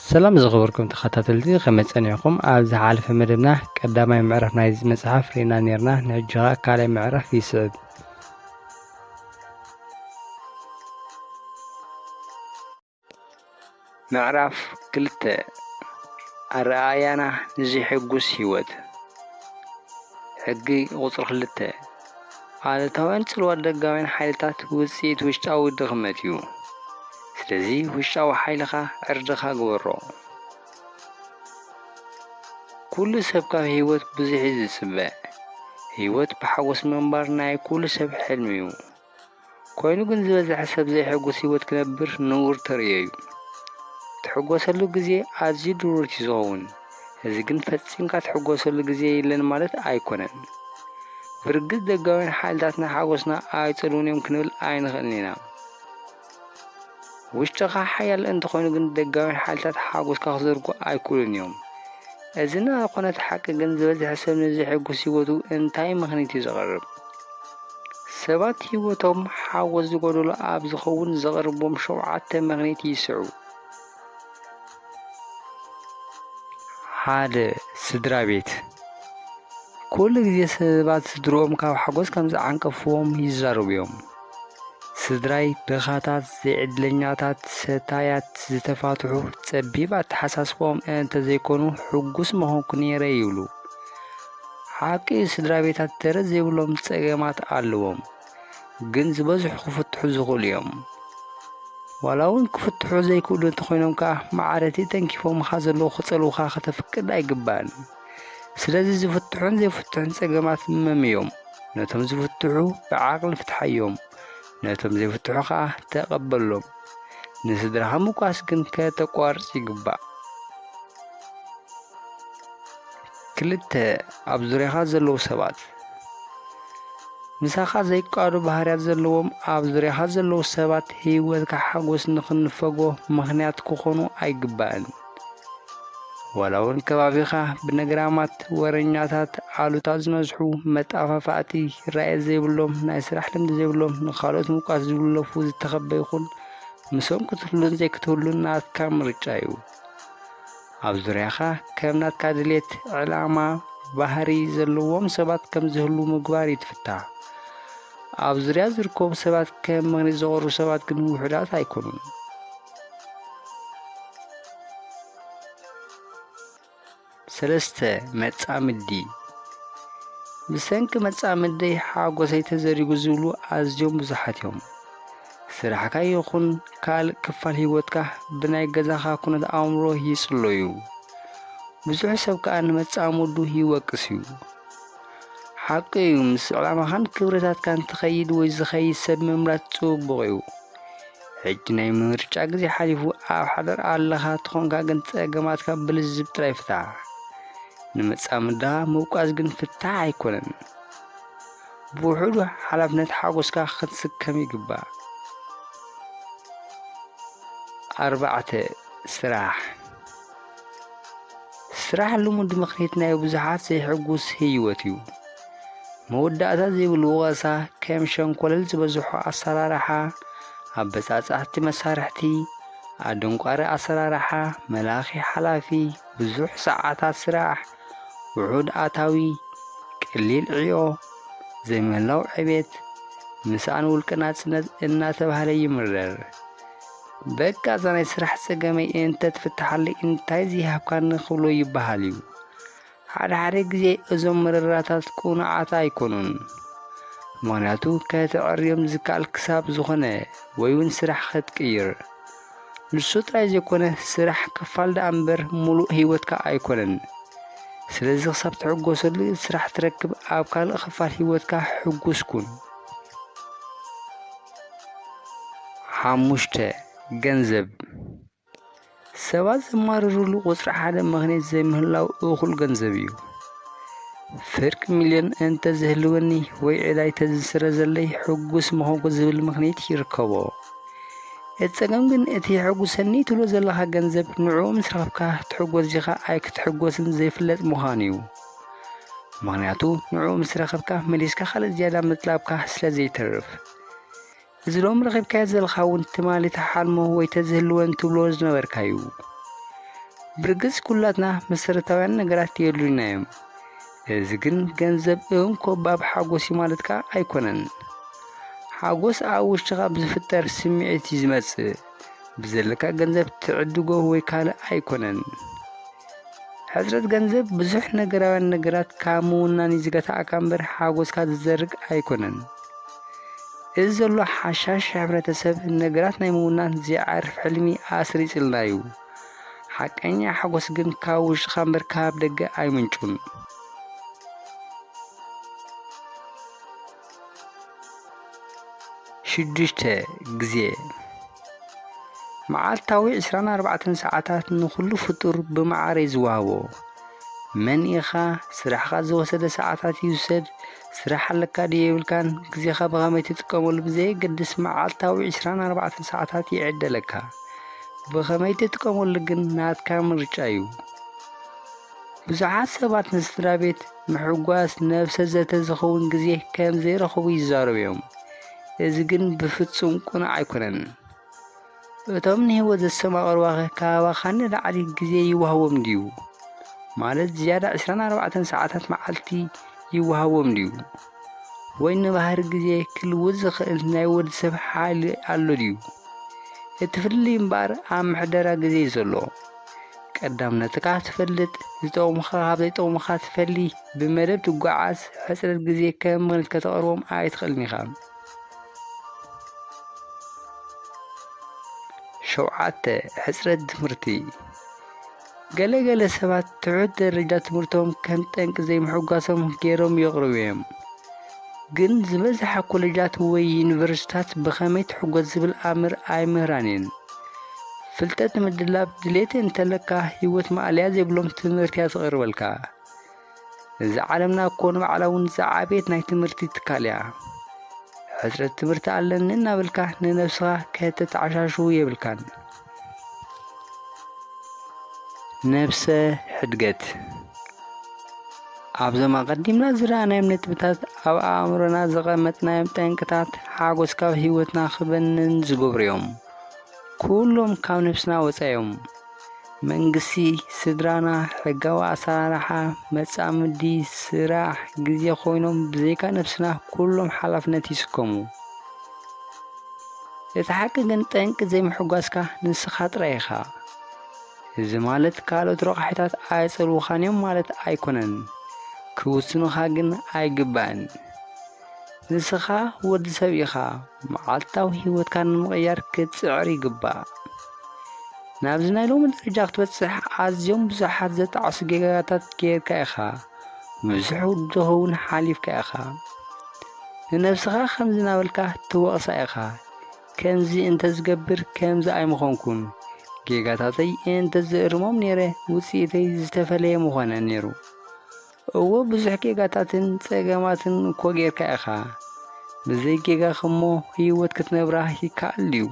سلام زغبركم تخطاتلتي خمسانيكم أبز حالف مدبنا قدامي معرف نايز مصحف رينا نيرنا نجغا كالي معرف يسعد معرف قلت الرأيانا نزي حقوس هيوت حقي غطر خلته على توان تلوى دقاوين حالتات وسيت وشتاو دغمتيو سلزي وشتاو حيلخا عردخا قورو كل سبكا هيوت بزيحي السباع هيوت بحوس منبر ناي كل سب حلميو كوينو كن زبزح حسب زي حقوس هيوت كنبر نور تريايو تحقوسلو ጊዜ ኣዝዩ ድሩር ይዘውን እዚ ግን ፈፂምካ ትሕጎሰሉ ጊዜ የለን ማለት ኣይኮነን ብርግጽ ደጋዊን ሓይልታትና ሓጎስና ኣይጽልውን እዮም ክንብል ኣይንኽእልን ኢና ውሽጥኻ ሓያል እንተኾይኑ ግን ደጋዊን ሓይልታት ሓጎስካ ክዘርጉ ኣይክእሉን እዮም እዚ ናኾነት ሓቂ ግን ዝበዝሐ ሰብ ነዚ ሕጉስ ህይወቱ እንታይ ምኽንያት እዩ ዘቕርብ ሰባት ህይወቶም ሓጎስ ዝጎደሎ ኣብ ዝኸውን ዘቕርቦም 7 ምኽንያት ይስዑ ሓደ ስድራ ቤት ኩሉ ጊዜ ሰባት ስድሮኦም ካብ ሓጎስ ከም ዝዓንቀፍዎም ይዛረቡ እዮም ስድራይ ድኻታት ዘይዕድለኛታት ሰታያት ዝተፋትሑ ጸቢባት ተሓሳስቦም እንተዘይኮኑ ሕጉስ መሆንኩ ነይረ ይብሉ ሓቂ ስድራ ቤታት ደረጃ ዘይብሎም ጸገማት ኣለዎም ግን ዝበዝሑ ክፍትሑ ዝኽእሉ እዮም ወላውን ክፍትሑ ዘይክእሉ እንተኾይኖም ከዓ ማዕረቲ ተንኪፎም ዘለዉ ክጸልዉኻ ከተፍቅድ ኣይግባእን ስለዚ ዝፍትሑን ዘይፍትሑን ጸገማት መምዮም ነቶም ዝፍትሑ ብዓቕሊ ፍትሓዮም ነቶም ዘይፍትሑ ከዓ ተቐበሎም ንስድራኻ ምቋስ ግን ከተቋርጽ ይግባእ ክልተ ኣብ ዙርያኻ ዘለዉ ሰባት ምሳኻ ዘይቃዱ ባህርያት ዘለዎም ኣብ ዙርያኻ ዘለዉ ሰባት ህይወትካ ሓጎስ ንኽንፈጎ ምኽንያት ክኾኑ ኣይግባእን ወላውን ከባቢኻ ብነግራማት ወረኛታት ዓሉታት ዝነዝሑ መጣፋፋእቲ ራእየ ዘይብሎም ናይ ስራሕ ልምዲ ዘይብሎም ንኻልኦት ምቋስ ዝብለፉ ዝተኸበ ይኹን ምሶም ክትህሉን ዘይክትህሉን ናትካ ምርጫ እዩ ኣብ ዙርያኻ ከም ናትካ ድሌት ዕላማ ባህሪ ዘለዎም ሰባት ከም ዝህሉ ምግባር ይትፍታሕ ኣብ ዙርያ ዝርከቡ ሰባት ከም ምኽንያት ዘቕርቡ ሰባት ግን ውሑዳት ኣይኮኑን ሰለስተ መጻምዲ ብሰንኪ መጻምዲ ሓጎሰይ ተዘሪጉ ዝብሉ ኣዝዮም ብዙሓት እዮም ስራሕካ ይኹን ካልእ ክፋል ህይወትካ ብናይ ገዛኻ ኩነት ኣእምሮ ይጽለዩ ብዙሕ ሰብ ከዓ ንመጻምዱ ይወቅስ እዩ ሓቂ እዩ ምስ ዕላማኻን ክብረታትካን ትኸይድ ወይ ዝኸይድ ሰብ ምምራት ጽቡቕ እዩ ሕጂ ናይ ምርጫ ጊዜ ሓሊፉ ኣብ ሓደር ኣለኻ ትኾንካ ግን ጸገማትካ ብልዝብ ጥራይ ፍታሕ ንመጻምድኻ ምውቃስ ግን ፍታሕ ኣይኮነን ብውሑዱ ሓላፍነት ሓጎስካ ክትስከም ይግባእ ኣርባዕተ ስራሕ ስራሕ ልሙድ ምኽንያት ናይ ብዙሓት ዘይሕጉስ ህይወት እዩ መወዳእታ ዘይብሉ ወቐሳ ከም ሸንኮለል ዝበዝሖ ኣሰራርሓ ኣበጻጻሕቲ መሳርሕቲ ኣደንቋሪ ኣሰራርሓ መላኺ ሓላፊ ብዙሕ ሰዓታት ስራሕ ውሑድ ኣታዊ ቀሊል ዕዮ ዘይምህላው ዕቤት ምስኣን ውልቀ ናጽነት እናተባህለ ይምረር በቃ እዛ ናይ ስራሕ ጸገመይ እንተትፍትሓለይ እንታይ ዝሃብካ ንኽብሎ ይበሃል እዩ ሓደ ጊዜ እዞም መረራታት ቁኑዓት ኣይኮኑን ምኽንያቱ ከተዕርዮም ዝከኣል ክሳብ ዝኾነ ወይ እውን ስራሕ ክትቅይር ንሱ ጥራይ ዘይኮነ ስራሕ ክፋል ዳኣ እምበር ሙሉእ ህይወትካ ኣይኮነን ስለዚ ክሳብ ትሕጐሰሉ ስራሕ ትረክብ ኣብ ካልእ ክፋል ህይወትካ ሕጉስ ኩን ሓሙሽተ ገንዘብ ሰባት ዝማረሩሉ ቁጽሪ ሓደ ምኽንያት ዘይምህላው እኹል ገንዘብ እዩ ፍርቂ ሚልዮን እንተዝህልወኒ ወይ ዕዳይ ተዝስረ ዘለይ ሕጉስ መሆንኩ ዝብል ምኽንያት ይርከቦ እጸገም ግን እቲ ሕጉሰኒ ትብሎ ዘለኻ ገንዘብ ንዕኡ ምስ ረኸብካ ትሕጐስ ዲኻ ኣይክትሕጐስን ዘይፍለጥ ምዃኑ እዩ ምኽንያቱ ንዕኡ ምስ ረኸብካ መሊስካ ካልእ ዝያዳ ምጥላብካ ስለ ዘይተርፍ እዚ ሎም ረኺብካዮ ዘለኻ እውን ትማሊ ተሓልሞ ወይ ተዝህልወን ትብሎ ዝነበርካ እዩ برجس كلاتنا مسرتاوያን ነገራት የሉና እዮም እዚ ግን ገንዘብ እንኮባብ ሓጎስ ማለትካ ኣይኮነን ሓጎስ ኣብ ውሽጥኻ ብዝፍጠር ስምዒት ይዝመጽእ ብዘለካ ገንዘብ ትዕድጎ ወይ ካልእ ኣይኮነን ሕጽረት ገንዘብ ብዙሕ ነገራውያን ነገራት ካሙናን ይዝገታኣካ እምበር ሓጎስካ ዝዘርግ ኣይኮነን እዚ ዘሎ ሓሻሽ ሕብረተሰብ ነገራት ናይ ምውናን ዝዓርፍ ሕልሚ ኣስሪጽልና እዩ ሓቀኛ ሓጎስ ግን ካብ ውሽጥኻ እምበር ካብ ደገ ኣይምንጩን ሽዱሽተ ግዜ መዓልታዊ 24 ሰዓታት ንኹሉ ፍጡር ብማዕረ ይዝዋህቦ መን ኢኻ ስራሕኻ ዝወሰደ ሰዓታት ይውሰድ ስራሕ ኣለካ ድየብልካን ግዜኻ ብኸመይ ትጥቀመሉ ብዘየገድስ መዓልታዊ 24 ሰዓታት ይዕደለካ ብኸመይ ትጥቀመሉ ግን ናትካ ምርጫ እዩ ብዙሓት ሰባት ንስድራ ቤት ምሕጓስ ነብሰ ዘተ ዝኸውን ግዜ ከም ዘይረኽቡ ይዛረቡ እዮም እዚ ግን ብፍጹም ቁኑዕ ኣይኮነን እቶም ንህይወት ዘሰማቕርዋኸ ካባኻ ንላዕሊ ግዜ ይወሃቦም ድዩ ማለት ዝያዳ 24 ሰዓታት መዓልቲ ይወሃቦም ድዩ ወይ ንባህሪ ግዜ ክልውጥ ዝኽእል ናይ ወዲ ሰብ ሓይሊ ኣሎ ድዩ እቲ ፍልይ እምበር ኣብ ምሕደራ ግዜ ዘሎ ቀዳምነትካ ትፈልጥ ዝጠቕሙኻ ካብ ዘይጠቕሙኻ ትፈሊ ብመደብ ትጓዓዝ ሕጽረት ግዜ ከም ምኽንያት ከተቕርቦም ኣይትኽእልን ኢኻ ሸውዓተ ሕጽረት ትምህርቲ ገለገለ ሰባት ትሑት ደረጃ ትምህርቶም ከም ጠንቂ ዘይምሕጓሶም ገይሮም የቕርቡ እዮም ግን ዝበዝሐ ኮሌጃት ወይ ዩኒቨርሲታት ብኸመይ ትሕጐስ ዝብል ኣምር ኣይምህራን እየን ፍልጠት ምድላብ ድሌት እንተለካ ህይወት ማዕልያ ዘይብሎም ትምህርቲ እያ ትቐርበልካ እዚ ዓለምና ኮኑ ባዕላ እውን ዝዓበየት ናይ ትምህርቲ ትካል እያ ሕጽረት ትምህርቲ ኣለኒ እናበልካ ንነብስኻ ከተተዓሻሹ የብልካን ነብሰ ሕድገት ኣብዞም ኣቐዲምና ዝረኣናዮም ነጥብታት ኣብ ኣእምሮና ዘቐመጥናዮም ጠንቅታት ሓጎስ ካብ ህይወትና ክበንን ዝገብሩ እዮም ኩሎም ካብ ነብስና ወፃዮም መንግስቲ ስድራና ሕጋዊ ኣሰራርሓ መጻምዲ ስራሕ ግዜ ኮይኖም ብዘይካ ነብስና ኩሎም ሓላፍነት ይስከሙ እቲ ሓቂ ግን ጠንቂ ዘይምሕጓስካ ንስኻ ጥራይ ኢኻ እዚ ማለት ካልኦት ረቑሒታት ኣይጸልውኻን እዮም ማለት ኣይኮነን ክውስኑኻ ግን ኣይግባእን ንስኻ ወዲ ሰብ ኢኻ መዓልታዊ ህይወትካ ንምቕያር ክትጽዕር ይግባእ ናብዚ ናይ ሎሚ ደረጃ ክትበጽሕ ኣዝዮም ብዙሓት ዘጣዓሱ ጌጋታት ጌርካ ኢኻ ብዙሕ ዝኸውን ሓሊፍካ ኢኻ ንነብስኻ ከምዚ ናበልካ ትወቕሳ ኢኻ ከምዚ እንተዝገብር ከምዚ ኣይምኾንኩን ጌጋታተይ እንተዝእርሞም ነይረ ውፅኢተይ ዝተፈለየ ምኾነ ነይሩ እዎ ብዙሕ ጌጋታትን ፀገማትን እኮ ጌርካ ኢኻ ብዘይ ጌጋ እሞ ህይወት ክትነብራ ይከኣል እዩ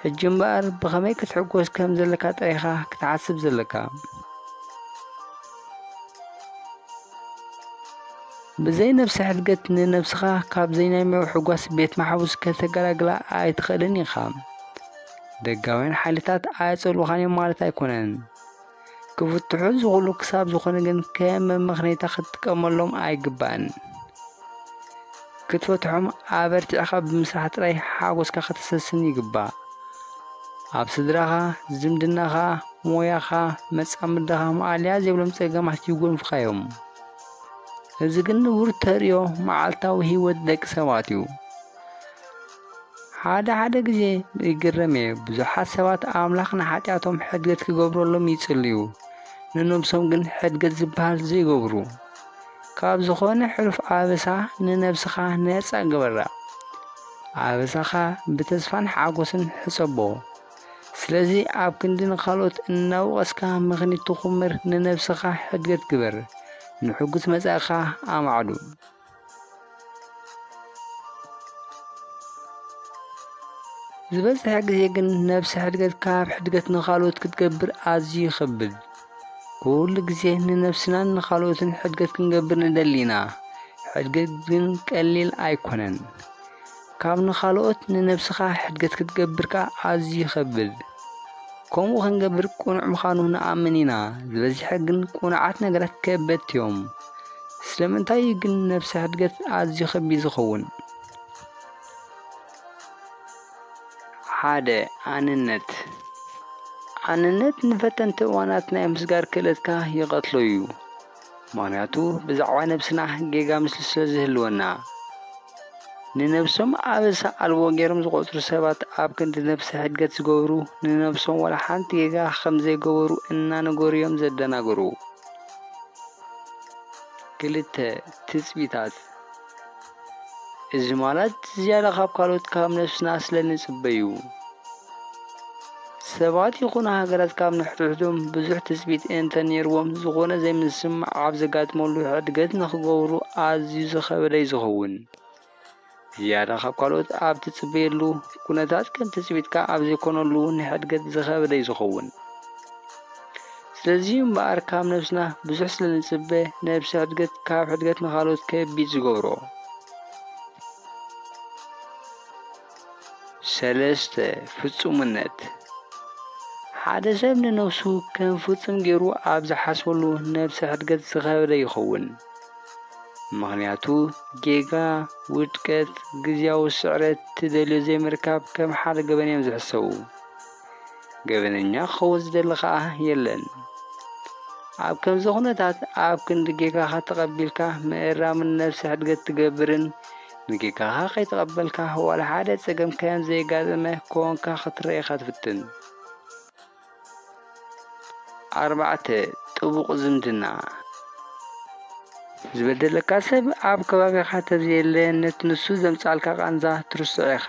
ሕጂ እምበር ብኸመይ ክትሕጎስ ከም ዘለካ ጥራይኻ ክትሓስብ ዘለካ ብዘይ ነብሲ ሕድገት ንነብስኻ ካብ ዘይናይ ምሕጓስ ቤት ማሕቡስ ከተገላግላ ኣይትኽእልን ኢኻ ደጋውያን ሓይልታት ኣይጸልውኻን እዮም ማለት ኣይኮነን ክፍትሑ ዝኽእሉ ክሳብ ዝኾነ ግን ከም መምኽኔታ ክትጥቀመሎም ኣይግባእን ክትፈትሖም ኣበርቲዕኻ ብምስራሕ ጥራይ ሓጎስካ ክትሰስን ይግባእ ኣብ ስድራኻ ዝምድናኻ ሞያኻ መጻምድኻ ማዕልያ ዘይብሎም ፀገማት ይጎንፍኻ እዮም እዚ ግን ንቡር ተርእዮ መዓልታዊ ህይወት ደቂ ሰባት እዩ ሓደ ግዜ ይግረም እየ ብዙሓት ሰባት ኣምላኽ ንሓጢኣቶም ሕድገት ክገብረሎም ይጽልዩ ንነብሶም ግን ሕድገት ዝበሃል ዘይገብሩ ካብ ዝኾነ ሕሉፍ ኣበሳ ንነብስኻ ነፃ ግበራ ኣበሳኻ ብተስፋን ሓጎስን ሕጸቦ ስለዚ ኣብ ክንዲ ንኻልኦት እናውቐስካ ምኽኒት ትኹምር ንነብስኻ ሕድገት ግበር ንሕጉስ መጻእኻ ኣማዕዱ ዝበዝሕ ግዜ ግን ነብሲ ሕድገት ካብ ሕድገት ንኻልኦት ክትገብር ኣዝዩ ይኸብድ ኩሉ ግዜ ንነብስናን ንኻልኦትን ሕድገት ክንገብር ንደሊና ሕድገት ግን ቀሊል ኣይኮነን ካብ ንኻልኦት ንነብስኻ ሕድገት ክትገብርካ ኣዝዩ ይኸብድ ከምኡ ክንገብር ቁኑዕ ምዃኑ ንኣምን ኢና። ዝበዚሐ ግን ቁኑዓት ነገራት ከበድቲ እዮም። ስለምንታይ ግን ነብሲ ሕድገት ኣዝዩ ከቢድ ዝኸውን? ሓደ ኣንነት ንፈተንቲ እዋናት ናይ ምስጋር ክእለትካ ይቐትሎ እዩ። ምክንያቱ ብዛዕባ ነብስና ጌጋ ምስሊ ስለ ዝህልወና። ንነብሶም ኣበሳ ኣልቦ ገይሮም ዝቆፅሩ ሰባት ኣብ ክንዲ ነብሲ ሕድገት ዝገብሩ ንነብሶም ወላ ሓንቲ ጌጋ ከም ዘይገበሩ እናነገሩ እዮም ዘደናግሩ። 2 ትፅቢታት እዚ ማለት ዝያዳ ካብ ካልኦት ካብ ነብስና ስለ ንጽበዩ ሰባት ይኹኑ ሃገራት ካብ ንሕድሕዶም ብዙሕ ትፅቢት እንተነይርዎም ዝኾነ ዘይምስማዕ ኣብ ዘጋጥመሉ ሕድገት ንኽገብሩ ኣዝዩ ዝኸበደ ይዝኸውን። ዝያዳ ካብ ካልኦት ኣብ ትጽበየሉ ኩነታት ከም ትጽቢትካ ኣብ ዘይኮነሉ ንሕድገት ዝኸበደ ይዝኸውን። ስለዚ እምበኣር ካብ ነብስና ብዙሕ ስለ ንጽበ ነብሲ ሕድገት ካብ ሕድገት ንኻልኦት ከቢድ ዝገብሮ። 3 ፍጹምነት ሓደ ሰብ ንነብሱ ከም ፍጹም ገይሩ ኣብ ዝሓስበሉ ነብሲ ሕድገት ዝኸበደ ይኸውን። ምክንያቱ ጌጋ፣ ውድቀት፣ ግዝያዊ ስዕረት ትደልዮ ዘይምርካብ ከም ሓደ ገበን እዮም ዝሕሰቡ። ገበነኛ ክኸውን ዝደሊ ከዓ የለን። ኣብ ከምዚ ኩነታት ኣብ ክንዲ ጌጋኻ ተቐቢልካ ምእራምን ነብሲ ሕድገት ትገብርን ንጌጋኻ ከይተቐበልካ ዋላ ሓደ ፀገም ከም ዘይጋጠመ ኮንካ ክትረአኻ ትፍትን። 4 ጥቡቕ ዝምድና ዝበደለካ ሰብ ኣብ ከባቢኻ ተዘየለ ነቲ ንሱ ዘምፃልካ ቃንዛ ትርስዖ ኢኻ።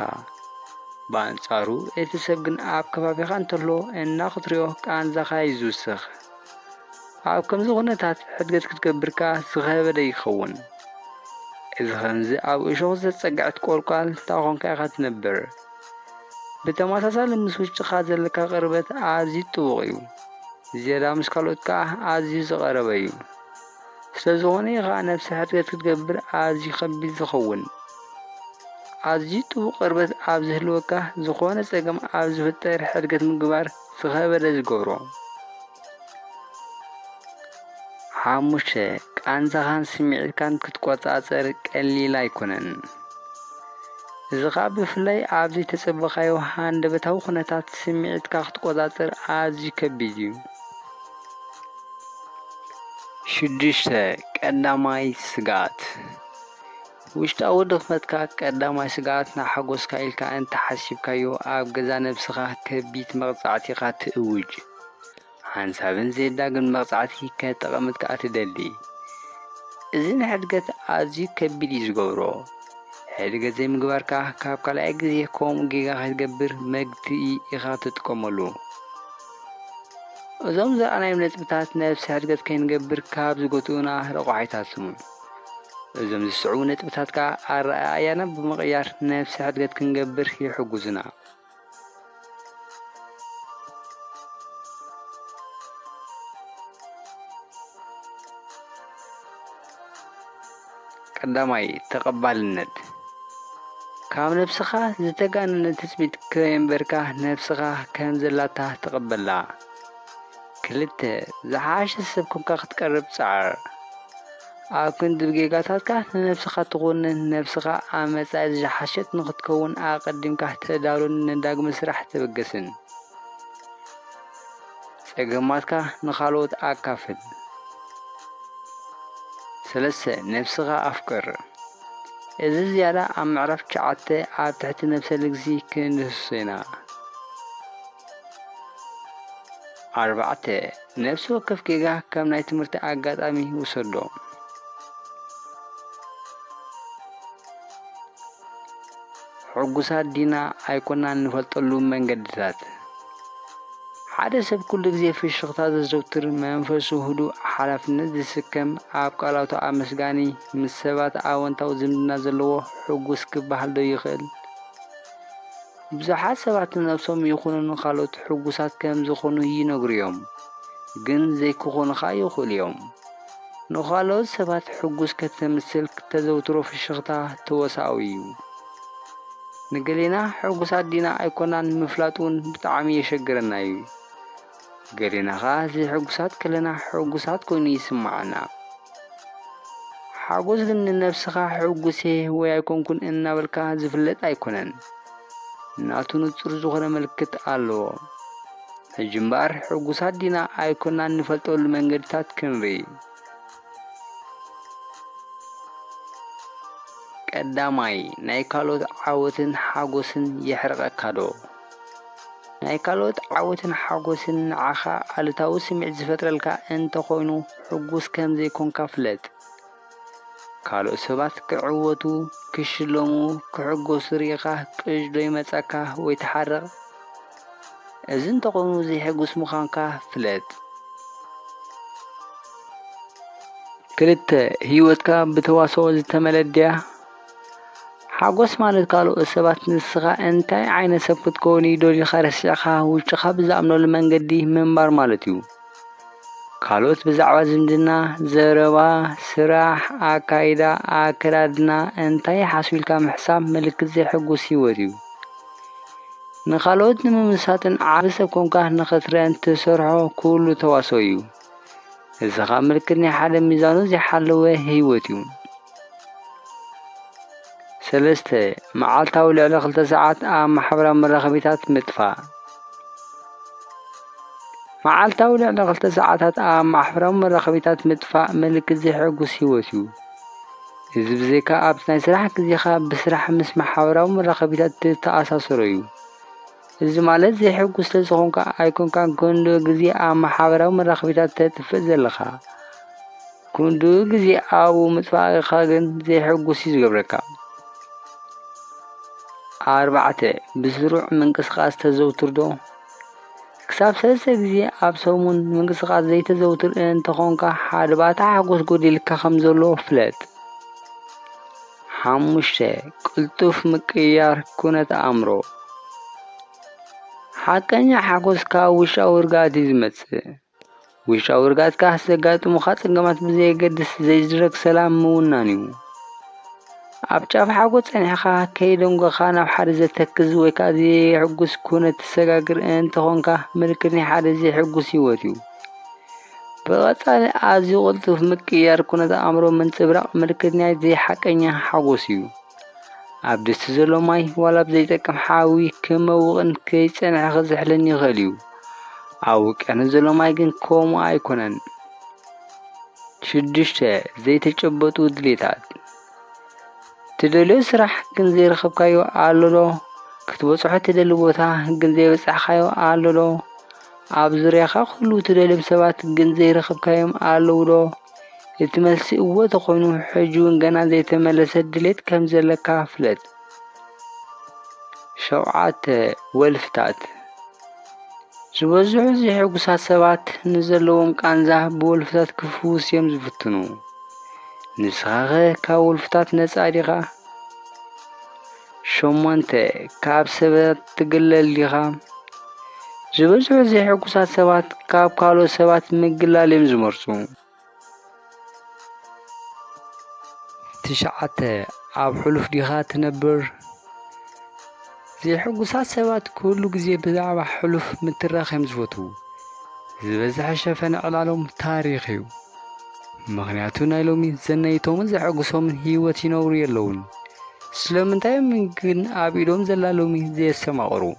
በኣንጻሩ እቲ ሰብ ግን ኣብ ከባቢኻ እንተሎ እናኽትሪኦ ቃንዛኻ ይዝውስኽ። ኣብ ከምዚ ኩነታት ሕድገት ክትገብርካ ዝኸበደ ይኸውን። እዚ ከምዚ ኣብ እሾኽ ዘጸግዐት ቆልቋል ታኾንካ ኢኻ ትነብር። ብተመሳሳሊ ምስ ውሽጢኻ ዘለካ ቅርበት ኣዝዩ ጥቡቕ እዩ። ዝያዳ ምስ ካልኦት ከዓ ኣዝዩ ዝቐረበ እዩ። ስለዝኾነ ኢኻ ነብሲ ሕድገት ክትገብር ኣዝዩ ከቢድ ዝኸውን። ኣዝዩ ጥቡቕ ቅርበት ኣብ ዝህልወካ ዝኾነ ፀገም ኣብ ዝፍጠር ሕድገት ምግባር ዝኸበደ ዝገብሮ። 5 ቃንዛኻን ስምዒትካን ክትቆፃፀር ቀሊል ኣይኮነን። እዚ ከዓ ብፍላይ ኣብ ዘይተፀበኻዮ ሃንደበታዊ ኩነታት ስምዒትካ ክትቆፃፀር ኣዝዩ ከቢድ እዩ። 6 ቀዳማይ ስግኣት ውሽጣዊ ድኽመትካ ቀዳማይ ስግኣት ናሓጎስካ ኢልካ እንተሓሲብካዮ ኣብ ገዛ ነብስኻ ከቢድ መቕፃዕቲ ኢኻ ትእውጅ። ሓንሳብን ዘይዳግም መቕፃዕቲ ከተቐምጥካ ትደሊ። እዚ ንሕድገት ኣዝዩ ከቢድ እዩ ዝገብሮ። ሕድገት ዘይምግባርካ ካብ ካልኣይ ግዜ ከምኡ ጌጋ ክትገብር መግትኢ ኢኻ ትጥቀመሉ። እዞም ዝረኣናዮም ነጥብታት ነብሲ ሕድገት ከይንገብር ካብ ዝጎትኡና ረቑሒታት እዮም። እዞም ዝስዕቡ ነጥብታት ከዓ ኣረኣእያና ብምቕያር ነብሲ ሕድገት ክንገብር ይሕግዙና። ቀዳማይ ተቐባልነት ካብ ነብስኻ ዝተጋነነ ትፅቢት ከየንበርካ ነብስኻ ከም ዘላታ ተቐበላ። 2 ዝሓሸ ሰብ ኮንካ ክትቀርብ ፃዕር ኣብ ክንዲ ጌጋታትካ ንነብስኻ ትኹንን ነብስኻ ኣብ መጻኢ ዝሓሸት ንኽትከውን ኣቐዲምካ ተዳሉን ንዳግመ ስራሕ ተበገስን። ፀገማትካ ንኻልኦት ኣካፍል። 3 ነብስኻ ኣፍቅር እዚ ዝያዳ ኣብ ምዕራፍ 9 ኣብ ትሕቲ ነብሰ ልግሲ ክንድህሶ ኢና። 4 ነብሲ ወከፍ ጌጋ ከም ናይ ትምህርቲ ኣጋጣሚ ውሰዶ። ሕጉሳት ዲና ኣይኮናን ንፈልጠሉ መንገድታት ሓደ ሰብ ኩሉ ግዜ ፍሽኽታ ዘዘውትር መንፈሱ ህዱእ ሓላፍነት ዝስከም ኣብ ቃላቱ ኣመስጋኒ ምስ ሰባት ኣወንታዊ ዝምድና ዘለዎ ሕጉስ ክበሃል ዶ ይኽእል? ብዙሓት ሰባት ነብሶም ይኹኑ ንኻልኦት ሕጉሳት ከም ዝኾኑ ይነግሩ እዮም፣ ግን ዘይክኾኑኻ ይኽእሉ እዮም። ንኻልኦት ሰባት ሕጉስ ከተምስል ተዘውትሮ ፍሽኽታ ተወሳኢ እዩ። ንገሌና ሕጉሳት ዲና ኣይኮናን ምፍላጥ እውን ብጣዕሚ የሸግረና እዩ። قرينا زي حقوسات كلنا حقوسات كوني يسمعنا حقوس من النفس حقوسه ويكون كن إن بالكا زفلت أيكونن ناتو نصر زغنا ملكت ألو الجمبار حقوسات دينا أيكوننا نفلتو المنجرتات كنري قداماي نايكالوت عاوتن حقوسن يحرق كادو نايكالوت عاوتن حقوسن عخا ألتاو سمع زفترلكا انت خوينو حقوس كم زي كون كافلت كالو سبات كعوتو كشلومو كحقوس ريقا كجدو يمتاكا ويتحرق ازن تقومو زي حقوس مخانكا فلت كلت هيوتكا بتواسو زتملديا حقوس مالت كالو سبات نسخا انتاي عين سبت كوني دولي خارسيخا وشخا بزعمنو المنقدي منبار مالتيو كالوت بزعوا زمدنا زربا سراح اكايدا اكرادنا انتاي حاسويلكا محساب ملك زي حقوس هيوتيو نخالوت نممساتن عارسة كونكا نخطرين تسرحو كله تواسويو الزخا ملكني حالة ميزانو زي حلوه هيوتيو سلسته معالتاو لعلا 3 ساعات محبرة مرخبيتات مدفع معالتاو لعلا 3 ساعات محبرة مرخبيتات مدفع ملك زي حقوس هيوتيو إذا بزيكا أبتناي سراح كزيخا بسراح مس محبرة مرخبيتات تأساسرويو إذا مالت زي حقوس لزخونكا أيكون كان كندو جزي محبرة مرخبيتات تتفزلخا كندو جزي أو مدفع خاجن زي حقوس يزقبركا 4 بسرعة منقسقاس تزوتر دو كساب 3 جزي أبسومون منقسقاس زي تزوتر انت خونكا حادباتا حقوس قولي لكا خمزولو فلت 5 قلتوف مكيار كونت أمرو حقنيا حقوس كا وش أورقات يزمت وش أورقات كا سقات مخاطر قمت بزي قدس زي جرق سلام مونانيو أبجاف حقوس أنحخا كيدونغ خانا بحارزة تكز ويكازي حقوس كونت سقاقر انت خونكا ملكني حارزي حقوس يوتيو بغطال آزي قلتوف مكيار كونت أمرو من تبرق ملكني زي حقنيا حقوسيو أبدست زلو ماي ولا بزيتك محاوي كموغن كيس أنحخ زحلني غليو أوك أنا زلو ماي جن كومو أيكونن 6 زي تجبطو دليتات تدلو سراح كنزي رخبكايو آلولو كتبصحو تدلو بوتا كنزي بسحخايو آلولو أبزريخا خلو تدلو بسبات كنزي رخبكايو آلولو يتملسي قوة تقوينو حجون قنا زي تملس الدليت كم زلكا فلت 7 ولفتات زبزحو زي حقوسات سبات نزلوهم كانزا بولفتات كفوس يمزفتنو نسخاغ كاولفتات نصاريغا 8 كاب سبات تقلل ليغا زبزحو زي حقوسات سبات كاب كالو سبات مقلال يمزمرسو 9 عاب حلوف ليغا تنبر زي حقوسات سبات كله جزي بزعب حلوف متراخ يمزفتو زبزح شفن علالهم تاريخيو مغنياتو نايلومي زنايتوم زي حقوسهم هيوتي نوري اللون سلامنتاي منكن آبيدوم زلالومي زي السماغرو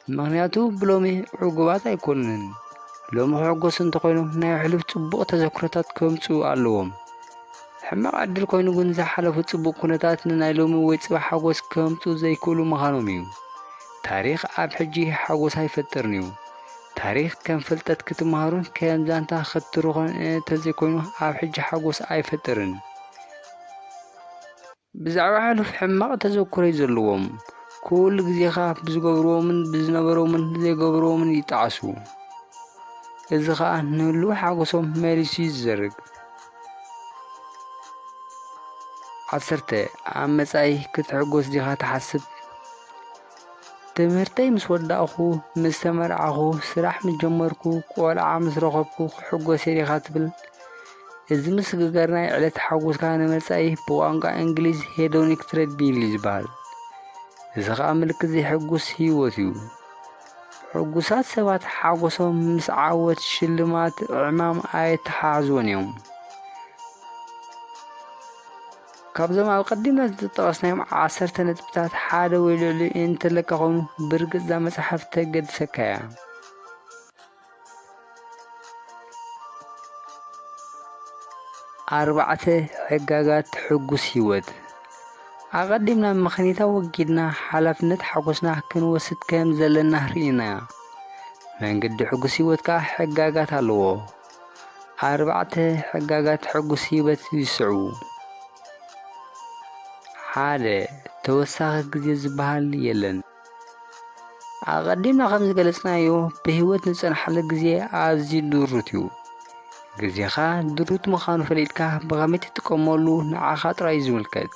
مغنياتو بلومي عقوبات ايكونن لوم حقوس انتقوينو ناي حلوف تبوق تذكرتات كمتو اللوم حماق عدل كوينو قنزا حلفو تبوق كونتات نايلومي ويتصبح حقوس كمتو زي كولو مغانوميو تاريخ آب حجي حقوس هاي فترنيو تاريخ كان فلتت كتمهارون كان زانتا خطروغن تزي كوينو آب حجي حقوس اي فترن بزعوا حلف حماق تذكري زلوهم كل جزي خاف بزقبرومن بزنبرومن زي قبرومن يتعسو إذا خا نلو حقوسهم ماليسي الزرق 10 عمساي كتحقوس ديها تحسب تمرتي مسوداخو مستمرعخو سراح مجمركو قولعا مسرخبكو حقوس ديها تبل إذا مسقرناي علت حقوس كان مساي بوانقا انجليز هيدونيك تريد بيليز بال إذا خا ملك زي حقوس هيوتيو ሕጉሳት ሰባት ሓጎሶም ምስ ዓወት ሽልማት ዕማም ኣይተሓዝውን እዮም። ካብዞም ኣብ ቀዲምና ዝጠቐስናዮም 10 ነጥብታት ሓደ ወይ ልዕሊኡ እንተለካ ኮይኑ ብርግጽ እዛ መጽሓፍ ተገድሰካ እያ። 4 ሕግጋት ሕጉስ ህይወት። ኣቐዲምና ምኽንያታ ወጊድና ሓላፍነት ሓጎስና ክንወስድ ከም ዘለና ርኢና። መንገዲ ሕጉስ ህይወት ከዓ ሕግጋት ኣለዎ። 4 ሕግጋት ሕጉስ ህይወት ይስዕቡ። 1 ተወሳኺ ግዜ ዝበሃል የለን። ኣቐዲምና ከም ዝገለጽናዮ ብህይወት ንጸንሐሉ ግዜ ኣዝዩ ድሩት እዩ። ግዜኻ ድሩት ምዃኑ ፈሊጥካ ብኸመይ ትጥቀመሉ ንዓኻ ጥራይ ዝምልከት።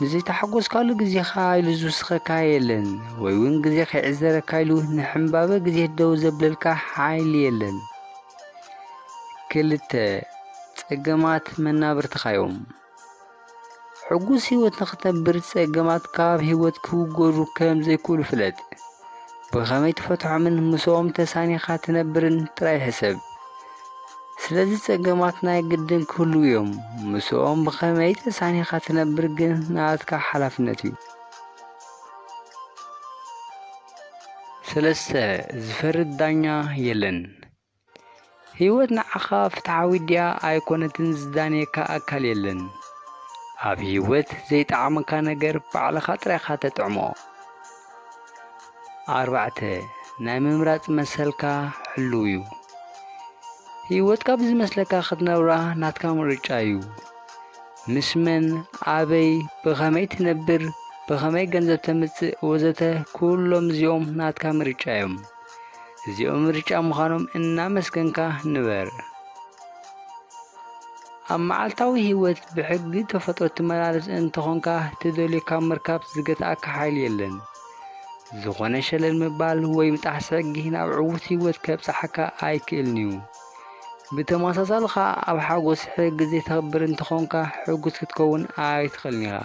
ንዘይተሓጐስካሉ ግዜኻ ኢሉ ዝውስኸካ የለን፣ ወይ እውን ግዜ ከይዕዘረካ ኢሉ ንሕምባበ ግዜ ደው ዘብለልካ ሓይሊ የለን። 2 ጸገማት መናብርትኻ እዮም። ሕጉስ ህይወት ንኽትነብር ጸገማት ካብ ህይወት ክውገዱ ከም ዘይክእሉ ፍለጥ። ብኸመይ ትፈትሖምን ምስኦም ተሳኒኻ ትነብርን ጥራይ ሕሰብ። ስለዚ ጸገማት ናይ ግድን ክህሉ እዮም። ምስኦም ብኸመይ ተሳኒኻ ትነብር ግን ናትካ ሓላፍነት እዩ። 3 ዝፈርድ ዳኛ የለን። ህይወት ንዓኻ ፍትሓዊ ድያ ኣይኮነትን ዝዳንየካ ኣካል የለን። ኣብ ህይወት ዘይጠዓመካ ነገር ባዕልኻ ጥራይኻ ተጥዕሞ። 4 ናይ ምምራጽ መሰልካ ሕልው እዩ። ህይወትካ ብዝመስለካ ክትነብራ ናትካ ምርጫ እዩ። ምስ መን፣ ኣበይ፣ ብኸመይ ትነብር፣ ብኸመይ ገንዘብ ተምጽእ ወዘተ ኩሎም እዚኦም ናትካ ምርጫ እዮም። እዚኦም ምርጫ ምዃኖም እናመስገንካ ንበር። ኣብ መዓልታዊ ህይወት ብሕጊ ተፈጥሮ ትመላለስ እንተኾንካ ትደልዮካ ምርካብ ዝገትኣካ ሓይሊ የለን። ዝኾነ ሸለል ምባል ወይ ምጣሕሲ ሕጊ ናብ ዕዉት ህይወት ከብጽሓካ ኣይክእልን እዩ። ብተመሳሳሊ ኸ ኣብ ሓጎስ ሕጊ ዘይተኽብር እንተኾንካ ሕጉስ ክትከውን ኣይትኽእልን ኢኻ።